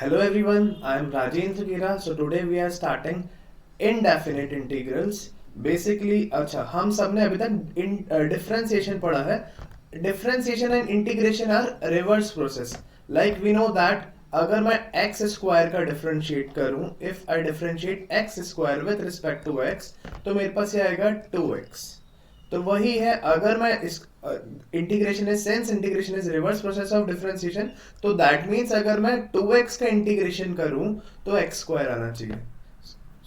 Hello everyone, I am Rajendra Gira. So today we are starting indefinite integrals. Basically, अच्छा हम सब ने अभी तक डिफरेंशिएशन पढ़ा है. Differentiation and integration are reverse process. Like we know that अगर मैं एक्स स्क्वायर का डिफरेंशिएट करूं, if I differentiate X square with respect to X, तो मेरे पास ये आएगा 2x. तो वही है, अगर मैं इस integration is sense integration is reverse process of differentiation, तो दैट मीन्स अगर मैं 2x का इंटीग्रेशन करूं तो x स्क्वायर आना चाहिए.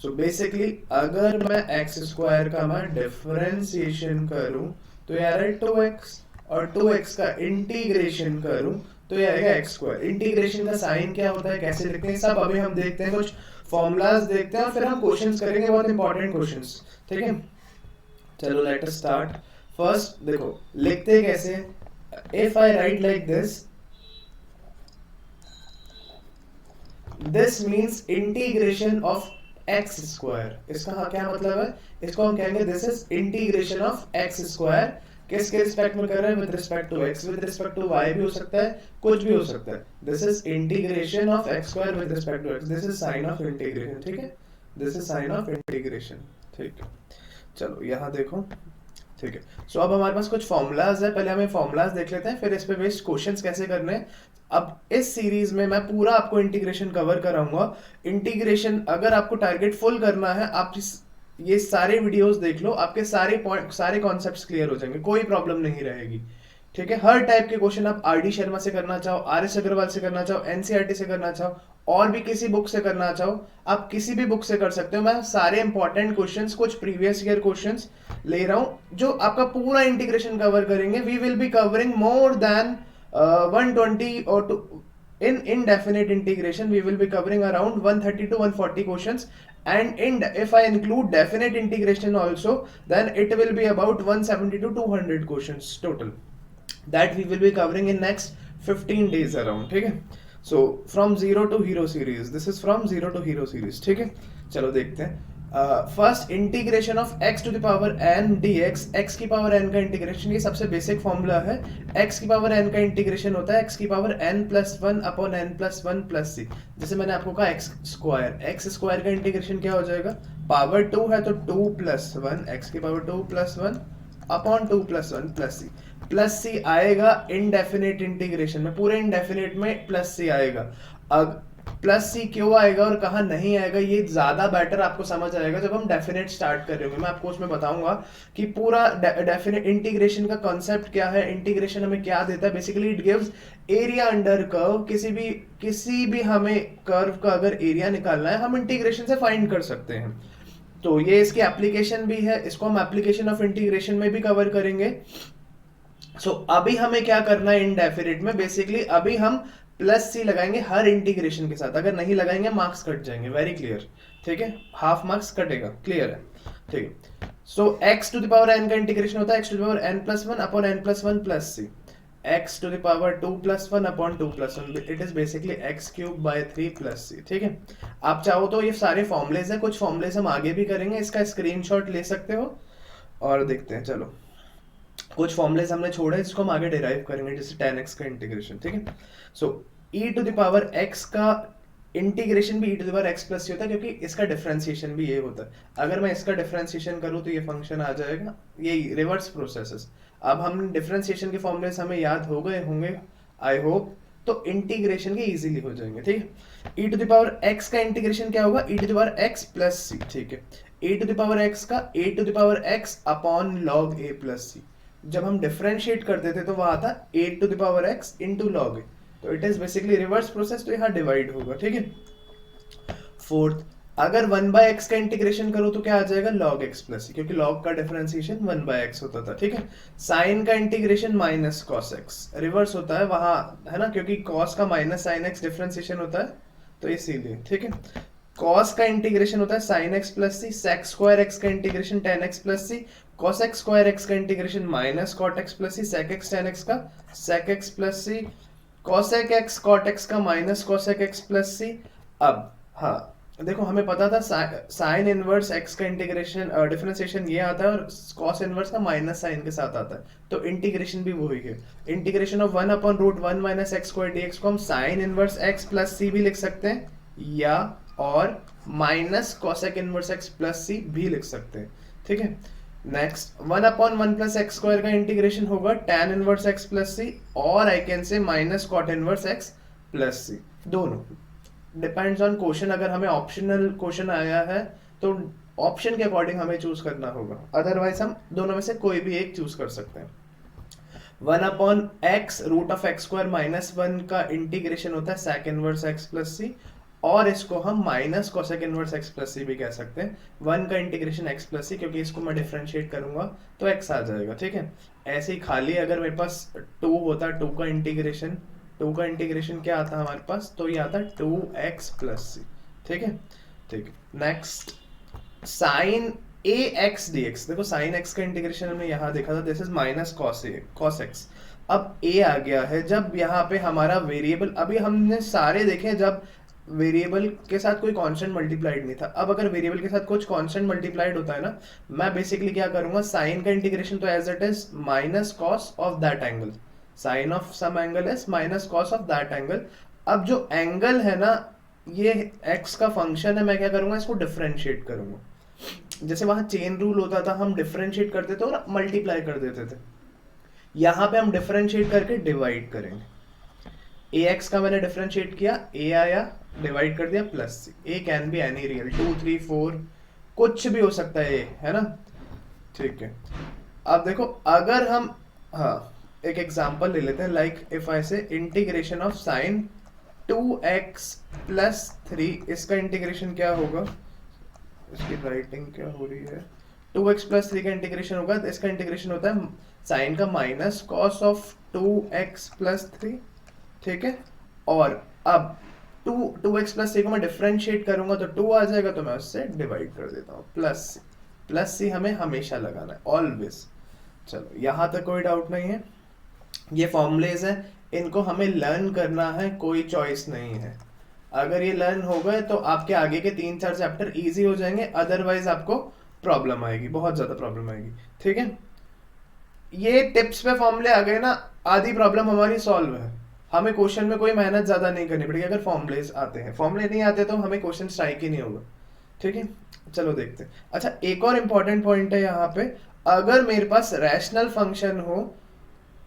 सो बेसिकली अगर मैं एक्स स्क्वायर का मैं डिफरेंशिएशन करूं तो ये आ रहा है 2x, और 2x का इंटीग्रेशन करूं तो ये आएगा एक्स स्क्वायर. इंटीग्रेशन का साइन क्या होता है, कैसे लिखते हैं, सब अभी हम देखते हैं, कुछ फॉर्मूलाज देखते हैं और फिर हम क्वेश्चंस करेंगे, बहुत इंपॉर्टेंट क्वेश्चंस. ठीक है, चलो लेट अस स्टार्ट. फर्स्ट देखो लिखते कैसे. If I write like this means integration of X square. इसका क्या मतलब है, इसको हम कहेंगे this is integration of X square. किसके रिस्पेक्ट में कर रहे हैं, with respect to X. With respect to Y भी हो सकता है, कुछ भी हो सकता है. This is integration of X square with respect to X. This is sign of integration. ठीक है, this is sign of integration. ठीक है, चलो यहाँ देखो. ठीक है, सो अब हमारे पास कुछ फॉर्मूलाज है, पहले हमें फॉर्मूलाज देख लेते हैं, फिर इस पे बेस्ड क्वेश्चंस कैसे करने हैं. अब इस सीरीज में मैं पूरा आपको इंटीग्रेशन कवर कराऊंगा. इंटीग्रेशन अगर आपको टारगेट फुल करना है, आप ये सारे वीडियोस देख लो, आपके सारे पॉइंट सारे कॉन्सेप्ट्स क्लियर हो जाएंगे, कोई प्रॉब्लम नहीं रहेगी. ठीक है, हर टाइप के क्वेश्चन आप आर डी शर्मा से करना चाहो, आर एस अग्रवाल से करना चाहो, एनसीईआरटी से करना चाहो, और भी किसी बुक से करना चाहो, आप किसी भी बुक से कर सकते हो. मैं सारे इंपॉर्टेंट क्वेश्चंस, कुछ प्रीवियस ईयर क्वेश्चंस ले रहा हूं जो आपका पूरा इंटीग्रेशन कवर करेंगे. We will be covering more than 120 और in indefinite integration we will be covering around 130 to 140 questions, and if I include definite integration also, then it will be about 170 to 200 questions total that we will be covering in next 15 days around. ठीक है, so from zero to hero series, this is from zero to hero series. ठीक है, चलो देखते हैं. First integration of x to the power n dx. x की power n का integration, ये सबसे बेसिक फॉर्मूला है. x की पावर n का इंटीग्रेशन होता है x की power n plus one upon n plus one plus C. जैसे मैंने आपको कहा एक्स स्क्वायर का इंटीग्रेशन क्या हो जाएगा, पावर 2 है तो 2 प्लस वन, एक्स की power 2 plus one upon 2 plus one plus C. Plus C आएगा इनडेफिनेट इंटीग्रेशन में, पूरे इनडेफिनेट में प्लस सी आएगा. अब प्लस सी क्यों आएगा और कहाँ नहीं आएगा, ये ज्यादा बेटर आपको समझ आएगा जब हम डेफिनेट स्टार्ट कर रहे होंगे. मैं आपको उसमें बताऊंगा कि पूरा डेफिनेट इंटीग्रेशन का कॉन्सेप्ट क्या है, इंटीग्रेशन हमें क्या देता है. Basically it gives area under curve. किसी भी हमें कर्व का अगर एरिया निकालना है, हम इंटीग्रेशन से फाइंड कर सकते हैं. तो ये इसकी एप्लीकेशन भी है, इसको हम एप्लीकेशन ऑफ इंटीग्रेशन में भी कवर करेंगे. सो अभी हमें क्या करना है इंडेफिनेट में, बेसिकली अभी हम प्लस सी लगाएंगे हर इंटीग्रेशन के साथ. अगर नहीं लगाएंगे मार्क्स कट जाएंगे. Very clear. ठीक है, हाफ मार्क्स कटेगा. क्लियर है. ठीक है, so x to the power n का इंटीग्रेशन होता है x to the power n plus one upon n plus one plus C. x to the power 2 plus one upon 2 plus one, it is basically x cube by 3 plus C. ठीक है, आप चाहो तो ये सारे formulas है, कुछ formulas हम आगे भी करेंगे, इसका स्क्रीनशॉट ले सकते हो और देखते हैं. चलो कुछ फॉर्मुलेज हमने छोड़े, इसको हम आगे डिराइव करेंगे, जैसे tan x का इंटीग्रेशन. ठीक है, so e to the power x का इंटीग्रेशन भी e to the power x plus होता है, क्योंकि इसका डिफरेंशिएशन भी ये होता है. अगर मैं इसका डिफरेंशिएशन करूँ तो ये फंक्शन आ जाएगा. ये रिवर्स प्रोसेस. अब हम डिफरेंशिएशन के फॉर्मुलेज हमें याद हो गए होंगे आई होप, तो इंटीग्रेशन के इजीली हो जाएंगे. ठीक है, e to the power x का इंटीग्रेशन क्या होगा, e to the power x plus C. ठीक है, e to the power x का a to the power x upon log a plus C. जब हम डिफरेंशिएट करते थे तो वह आता a to the power x into log a, तो it is basically reverse process, तो यहाँ डिवाइड होगा. ठीक है, फोर्थ, अगर 1 बाय x का इंटीग्रेशन करो तो क्या आ जाएगा, log x प्लस सी, क्योंकि log का डिफरेंशिएशन 1 बाय x होता था. ठीक है, साइन का integration minus cos x, reverse होता है वहां, है ना, क्योंकि cos का माइनस sin x डिफरेंशिएशन होता है, तो इसीलिए. ठीक है, cos का इंटीग्रेशन होता है sin x plus C, sec square x का integration tan x plus C, cos x square x का integration minus cot x plus C, sec x tan x का sec x plus C, cosec x cot x का minus cosec x plus C. अब हाँ, देखो हमें पता था sine inverse x का इंटीग्रेशन डिफरेंशिएशन ये आता है और कॉस इनवर्स का माइनस साइन के साथ आता है, तो इंटीग्रेशन भी वही है। Integration of 1/√1 minus x square dx को हम sine inverse x plus C भी लिख सकते हैं, या और minus cosec inverse x plus C भी लिख सकते हैं, ठीक है। नेक्स्ट 1/1 प्लस एक्स स्क्वायर का इंटीग्रेशन होगा tan inverse x plus C, और I can say minus cot inverse x plus C, दोनों डिपेंड्स ऑन क्वेश्चन। अगर हमें ऑप्शनल क्वेश्चन आया है तो ऑप्शन के अकॉर्डिंग हमें चूज करना होगा, अदरवाइज हम दोनों में से कोई भी एक चूज कर सकते हैं। 1/x√(x²-1) का इंटीग्रेशन होता है sec inverse x plus C, और इसको हम minus cosec inverse x plus C भी कह सकते हैं। 1 का इंटीग्रेशन x प्लस सी, क्योंकि इसको मैं डिफरेंशिएट करूंगा तो x आ जाएगा, ठीक है। ऐसे ही खाली अगर मेरे पास 2 होता, 2 का इंटीग्रेशन क्या आता है हमारे पास, तो ये आता है 2x प्लस सी, ठीक है। ठीक है, नेक्स्ट साइन ax dx। देखो साइन x का इंटीग्रेशन हमने यहाँ देखा था, this is minus cos x। अब a आ गया है, जब यहाँ पे हमारा वेरिएबल, अभी हमने सारे देखे जब वेरिएबल के साथ कोई कांस्टेंट मल्टीप्लाइड नहीं था। अब अगर वेरिएबल के साथ कुछ कांस्टेंट मल्टीप्लाइड होता है ना, मैं बेसिकली क्या करूंगा, साइन का इंटीग्रेशन तो as it is minus cos of that angle, sine of some angle is minus cos of that angle. अब जो एंगल है ना, ये x का फंक्शन है, मैं क्या करूंगा, इसको डिफरेंशिएट करूंगा। जैसे वहां चेन रूल होता था, हम डिफरेंशिएट करते थे और मल्टीप्लाई कर देते थे, यहाँ पे हम डिफरेंशिएट करके डिवाइड करेंगे। ax का मैंने डिफरेंशिएट किया, a आया, डिवाइड कर दिया plus C. a can be any real, 2 3 4 कुछ भी हो सकता है a, है ना, ठीक है। अब देखो अगर हम, हाँ एक एग्जांपल ले लेते हैं, लाइक इफ आई से integration of sine 2x plus 3, इसका इंटीग्रेशन क्या होगा, इसकी राइटिंग क्या हो रही है, 2x प्लस 3 का इंटीग्रेशन होगा, इसका इंटीग्रेशन होता है साइन का minus cos of 2x plus 3, ठीक है। और अब 2x प्लस 3 को मैं डिफरेंशिएट करूंगा तो 2 आ जाएगा, तो मैं उससे डिवाइड कर देता हूँ, प्लस सी हमें हमेशा लगाना है, ऑलवेज। चलो यहाँ तक कोई डाउट नहीं है। ये फॉर्मूलेज हैं, इनको हमें लर्न करना है, कोई चॉइस नहीं है। अगर ये लर्न हो गए तो आपके आगे के 3-4 चैप्टर इजी हो जाएंगे, अदरवाइज आपको प्रॉब्लम आएगी, बहुत ज्यादा प्रॉब्लम आएगी, ठीक है। ये टिप्स पे फॉर्मूले आ गए ना, आधी प्रॉब्लम हमारी सॉल्व है। हमें क्वेश्चन में कोई मेहनत ज्यादा नहीं करनी पड़ेगी अगर फॉर्मूलेज आते हैं। फॉर्मूले नहीं आते तो हमें क्वेश्चन स्ट्राइक ही नहीं होगा, ठीक है। चलो देखते हैं। अच्छा, एक और इंपॉर्टेंट पॉइंट है यहाँ पे, अगर मेरे पास रैशनल फंक्शन हो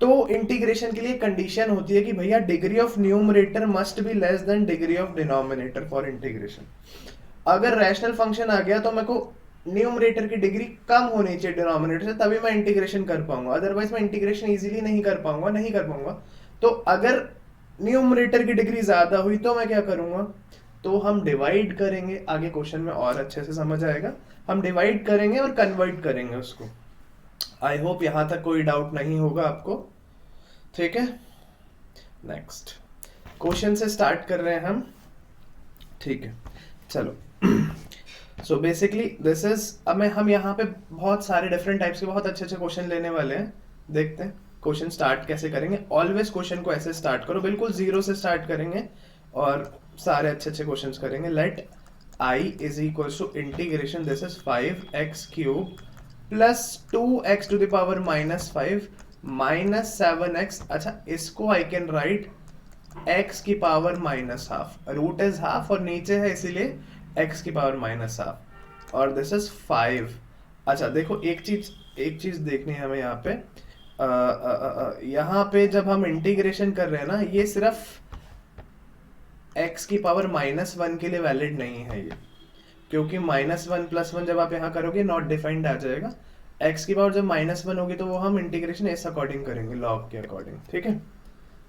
तो इंटीग्रेशन के लिए कंडीशन होती है कि भैया degree of numerator must be less than degree of denominator for integration. अगर रैशनल फंक्शन आ गया तो मेरे को न्यूमरेटर की डिग्री कम होनी चाहिए डिनोमिनेटर से, तभी मैं इंटीग्रेशन कर पाऊंगा, अदरवाइज मैं इंटीग्रेशन इजीली नहीं कर पाऊंगा। तो अगर न्यूमरेटर की डिग्री ज्यादा हुई तो मैं क्या करूंगा, तो हम डिवाइड करेंगे, आगे क्वेश्चन में और अच्छे से समझ आएगा, हम डिवाइड करेंगे और कन्वर्ट करेंगे उसको। आई होप यहां तक कोई डाउट नहीं होगा आपको, ठीक है। नेक्स्ट क्वेश्चन से स्टार्ट कर रहे हैं हम, ठीक है। चलो सो बेसिकली दिस इज, अब हम यहाँ पे बहुत सारे डिफरेंट टाइप्स के बहुत अच्छे क्वेश्चन लेने वाले हैं। देखते हैं क्वेश्चन स्टार्ट कैसे करेंगे। ऑलवेज क्वेश्चन को ऐसे स्टार्ट करो, बिल्कुल जीरो से स्टार्ट करेंगे और सारे अच्छे क्वेश्चन करेंगे। Let I is equal to integration, this is 5x³ plus 2x to the power -5 minus 7x। अच्छा, इसको आई कैन राइट x की पावर -½ रूट इज हाफ और नीचे है इसीलिए x की पावर -½ और दिस इज 5। अच्छा देखो, एक चीज देखनी है हमें यहाँ पे, यहाँ पे जब हम इंटीग्रेशन कर रहे हैं ना, ये सिर्फ x की पावर -1 के लिए वैलिड नहीं है ये, क्योंकि -1 + 1 जब आप यहाँ करोगे नॉट डिफाइंड आ जाएगा। x की पावर जब -1 होगी तो वो हम इंटीग्रेशन इस अकॉर्डिंग करेंगे, लॉग के अकॉर्डिंग, ठीक है।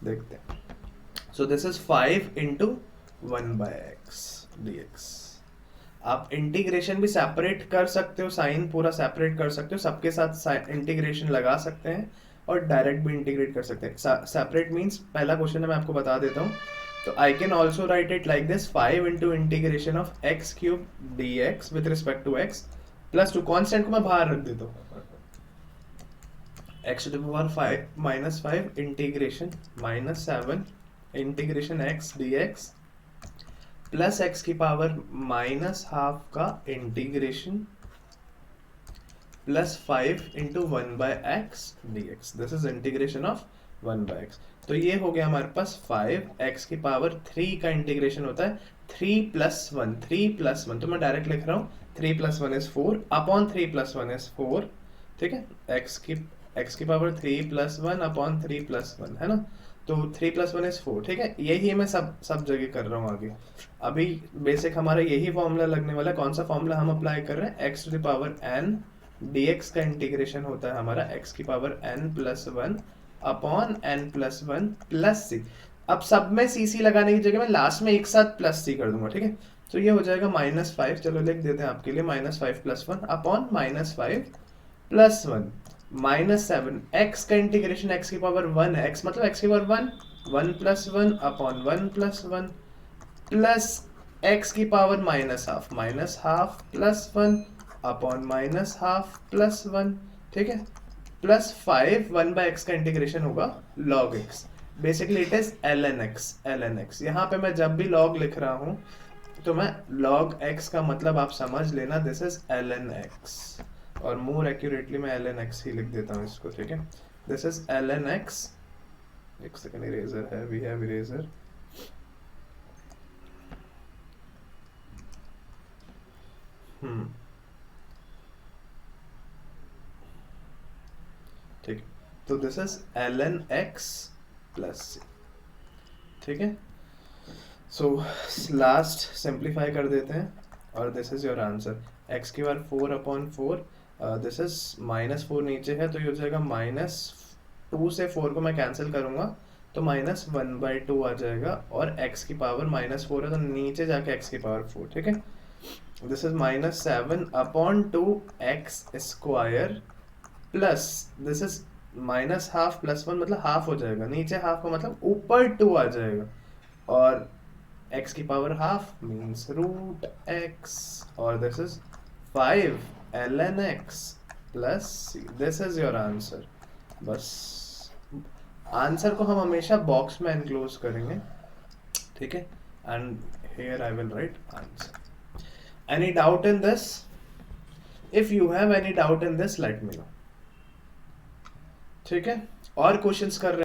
देखते हैं। So this is 5 × 1/x dx। आप इंटीग्रेशन भी सेपरेट कर सकते हो, साइन पूरा सेपरेट कर सकते हो, सबके साथ इंटीग्रेशन लगा सकते हैं और डायरेक्ट भी इंटीग्रेट कर सकते हैं। सेपरेट मीन्स, पहला क्वेश्चन है मैं आपको बता देता हूँ, तो I can also write it like this, 5 × integration of x³ dx with respect to x plus 2, constant को मैं बाहर रख देता हूँ, x to the power 5 -5 integration -7 integration x dx plus x की पावर माइनस हाफ का integration plus 5 into 1/x dx. This is integration of 1/x. तो ये हो गया हमारे पास 5x की पावर 3 का इंटीग्रेशन होता है 3 प्लस 1. 3 प्लस 1 तो मैं डायरेक्ट लिख रहा हूँ 3 plus 1 is 4 upon 3 plus 1 is 4. ठीक है, x की पावर 3 प्लस 1 अपॉन 3 प्लस 1 है ना. तो 3 प्लस 1 इज 4. ठीक है, यही मैं सब जगह कर रहा हूँ आगे. अभी बेसिक हमारा यही फॉर्मूला लगने वाला है. कौन सा फॉर्मूला हम अप्लाई कर रहे हैं? x to the power n dx का इंटीग्रेशन होता है हमारा x की power n plus 1 upon n plus 1 plus c. अब सब में सी लगाने की जगह मैं लास्ट में एक साथ प्लस सी कर दूंगा. ठीक है, तो ये हो जाएगा -5. चलो लिख देते हैं आपके लिए -5 प्लस 1 अपॉन -5 प्लस 1 -7. x का इंटीग्रेशन x की पावर 1 है. x मतलब x की power 1 plus 1 upon 1 plus 1 plus x की power -half plus 1 upon -half plus 1. ठीक है, प्लस 5 1/x का इंटीग्रेशन होगा log x. Basically it is ln x. यहाँ पे मैं जब भी log लिख रहा हूँ तो मैं log x का मतलब आप समझ लेना दिस इज ln x. और मोर एक्यूरेटली मैं ln x ही लिख देता हूँ इसको. ठीक है, दिस इज ln x. एक सेकंड, इरेजर है, वी हैव इरेजर. ठीक, तो this is ln x plus c. ठीक है, सो लास्ट सिंप्लीफाई कर देते हैं और this is your answer. x की बार 4 अपॉन 4. दिस इज -4 नीचे है तो ये हो जाएगा -2 से 4 को मैं कैंसिल करूंगा तो -1/2 आ जाएगा. और x की पावर -4 है तो नीचे जाके x की पावर 4. ठीक है, this is -7 upon 2x square plus this is -half plus 1 मतलब हाफ हो जाएगा. नीचे हाफ का मतलब ऊपर 2 आ जाएगा. और x की पावर हाफ मीन्स √x. और this is 5 ln x plus c. This is your answer. बस आंसर को हम हमेशा बॉक्स में एनक्लोज करेंगे. ठीक है, and here I will write answer. Any doubt in this? If you have any doubt in this let me know. ठीक है, और क्वेश्चंस कर रहे